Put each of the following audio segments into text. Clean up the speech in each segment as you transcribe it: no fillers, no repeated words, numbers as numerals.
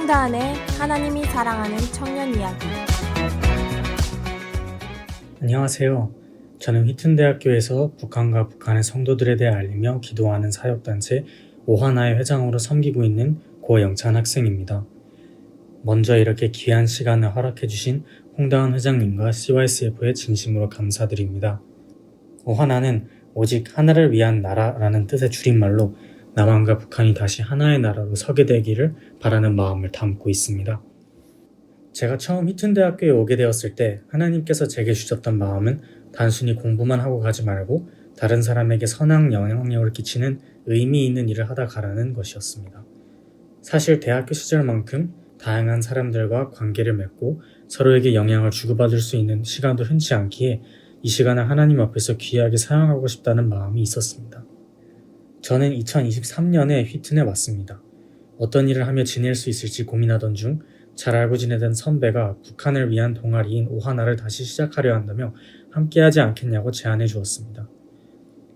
홍다은의 하나님이 사랑하는 청년 이야기. 안녕하세요. 저는 휘튼대학교에서 북한과 북한의 성도들에 대해 알리며 기도하는 사역단체 오하나의 회장으로 섬기고 있는 고영찬 학생입니다. 먼저 이렇게 귀한 시간을 허락해 주신 홍다은 회장님과 CYCF에 진심으로 감사드립니다. 오하나는 오직 하나를 위한 나라라는 뜻의 줄임말로 남한과 북한이 다시 하나의 나라로 서게 되기를 바라는 마음을 담고 있습니다. 제가 처음 휘튼대학교에 오게 되었을 때 하나님께서 제게 주셨던 마음은 단순히 공부만 하고 가지 말고 다른 사람에게 선한 영향력을 끼치는 의미 있는 일을 하다 가라는 것이었습니다. 사실 대학교 시절만큼 다양한 사람들과 관계를 맺고 서로에게 영향을 주고받을 수 있는 시간도 흔치 않기에 이 시간을 하나님 앞에서 귀하게 사용하고 싶다는 마음이 있었습니다. 저는 2023년에 휘튼에 왔습니다. 어떤 일을 하며 지낼 수 있을지 고민하던 중 잘 알고 지내던 선배가 북한을 위한 동아리인 오하나를 다시 시작하려 한다며 함께하지 않겠냐고 제안해 주었습니다.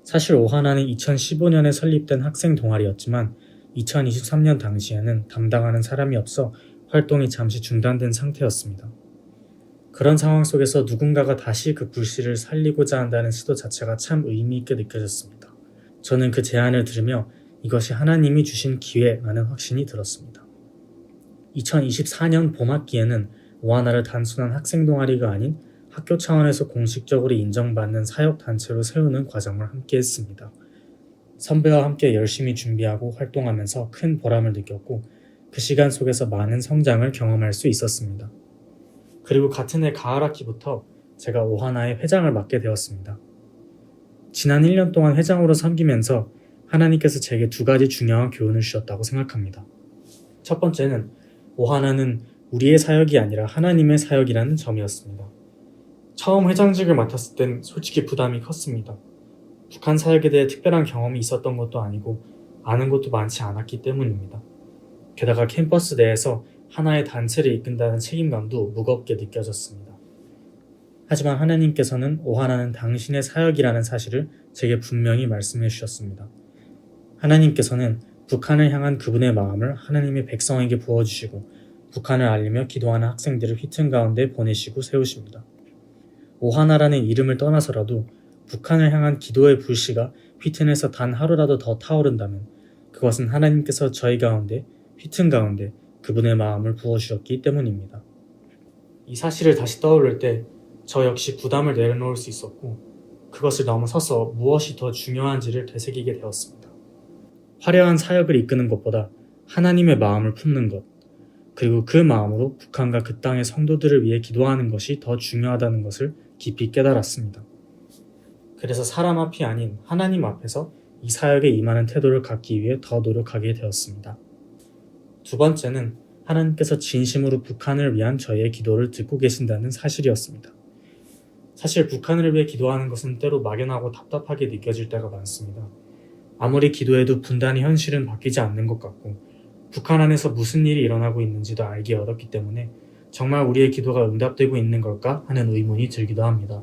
사실 오하나는 2015년에 설립된 학생 동아리였지만 2023년 당시에는 담당하는 사람이 없어 활동이 잠시 중단된 상태였습니다. 그런 상황 속에서 누군가가 다시 그 불씨를 살리고자 한다는 시도 자체가 참 의미 있게 느껴졌습니다. 저는 그 제안을 들으며 이것이 하나님이 주신 기회라는 확신이 들었습니다. 2024년 봄학기에는 오하나를 단순한 학생 동아리가 아닌 학교 차원에서 공식적으로 인정받는 사역단체로 세우는 과정을 함께 했습니다. 선배와 함께 열심히 준비하고 활동하면서 큰 보람을 느꼈고 그 시간 속에서 많은 성장을 경험할 수 있었습니다. 그리고 같은 해 가을 학기부터 제가 오하나의 회장을 맡게 되었습니다. 지난 1년 동안 회장으로 섬기면서 하나님께서 제게 두 가지 중요한 교훈을 주셨다고 생각합니다. 첫 번째는 오하나는 우리의 사역이 아니라 하나님의 사역이라는 점이었습니다. 처음 회장직을 맡았을 땐 솔직히 부담이 컸습니다. 북한 사역에 대해 특별한 경험이 있었던 것도 아니고 아는 것도 많지 않았기 때문입니다. 게다가 캠퍼스 내에서 하나의 단체를 이끈다는 책임감도 무겁게 느껴졌습니다. 하지만 하나님께서는 오하나는 당신의 사역이라는 사실을 제게 분명히 말씀해 주셨습니다. 하나님께서는 북한을 향한 그분의 마음을 하나님의 백성에게 부어주시고 북한을 알리며 기도하는 학생들을 휘튼 가운데 보내시고 세우십니다. 오하나라는 이름을 떠나서라도 북한을 향한 기도의 불씨가 휘튼에서 단 하루라도 더 타오른다면 그것은 하나님께서 저희 가운데, 휘튼 가운데 그분의 마음을 부어주셨기 때문입니다. 이 사실을 다시 떠올릴 때 저 역시 부담을 내려놓을 수 있었고 그것을 넘어서서 무엇이 더 중요한지를 되새기게 되었습니다. 화려한 사역을 이끄는 것보다 하나님의 마음을 품는 것, 그리고 그 마음으로 북한과 그 땅의 성도들을 위해 기도하는 것이 더 중요하다는 것을 깊이 깨달았습니다. 그래서 사람 앞이 아닌 하나님 앞에서 이 사역에 임하는 태도를 갖기 위해 더 노력하게 되었습니다. 두 번째는 하나님께서 진심으로 북한을 위한 저희의 기도를 듣고 계신다는 사실이었습니다. 사실 북한을 위해 기도하는 것은 때로 막연하고 답답하게 느껴질 때가 많습니다. 아무리 기도해도 분단의 현실은 바뀌지 않는 것 같고 북한 안에서 무슨 일이 일어나고 있는지도 알기 어렵기 때문에 정말 우리의 기도가 응답되고 있는 걸까 하는 의문이 들기도 합니다.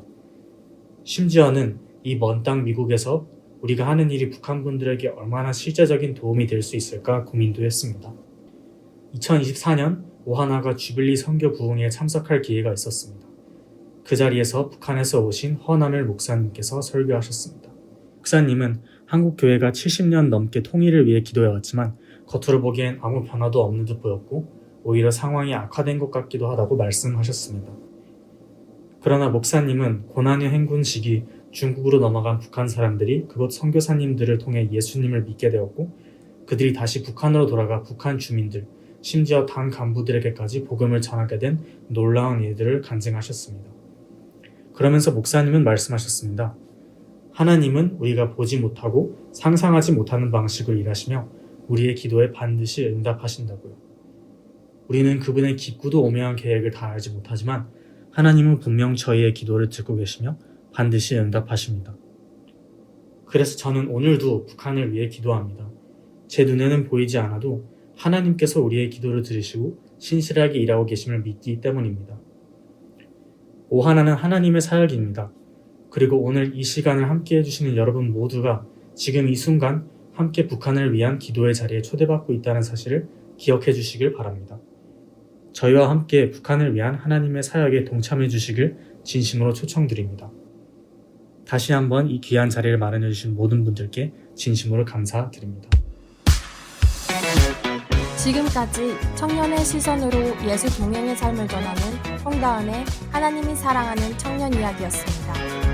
심지어는 이 먼 땅 미국에서 우리가 하는 일이 북한 분들에게 얼마나 실제적인 도움이 될 수 있을까 고민도 했습니다. 2024년 오하나가 주빌리 선교 부흥회에 참석할 기회가 있었습니다. 그 자리에서 북한에서 오신 허남일 목사님께서 설교하셨습니다. 목사님은 한국 교회가 70년 넘게 통일을 위해 기도해왔지만 겉으로 보기엔 아무 변화도 없는 듯 보였고 오히려 상황이 악화된 것 같기도 하다고 말씀하셨습니다. 그러나 목사님은 고난의 행군 시기 중국으로 넘어간 북한 사람들이 그곳 선교사님들을 통해 예수님을 믿게 되었고 그들이 다시 북한으로 돌아가 북한 주민들, 심지어 당 간부들에게까지 복음을 전하게 된 놀라운 일들을 간증하셨습니다. 그러면서 목사님은 말씀하셨습니다. 하나님은 우리가 보지 못하고 상상하지 못하는 방식으로 일하시며 우리의 기도에 반드시 응답하신다고요. 우리는 그분의 깊고도 오묘한 계획을 다 알지 못하지만 하나님은 분명 저희의 기도를 듣고 계시며 반드시 응답하십니다. 그래서 저는 오늘도 북한을 위해 기도합니다. 제 눈에는 보이지 않아도 하나님께서 우리의 기도를 들으시고 신실하게 일하고 계심을 믿기 때문입니다. 오하나는 하나님의 사역입니다. 그리고 오늘 이 시간을 함께 해주시는 여러분 모두가 지금 이 순간 함께 북한을 위한 기도의 자리에 초대받고 있다는 사실을 기억해 주시길 바랍니다. 저희와 함께 북한을 위한 하나님의 사역에 동참해 주시길 진심으로 초청드립니다. 다시 한번 이 귀한 자리를 마련해 주신 모든 분들께 진심으로 감사드립니다. 지금까지 청년의 시선으로 예수 동행의 삶을 전하는 홍다은의 하나님이 사랑하는 청년 이야기였습니다.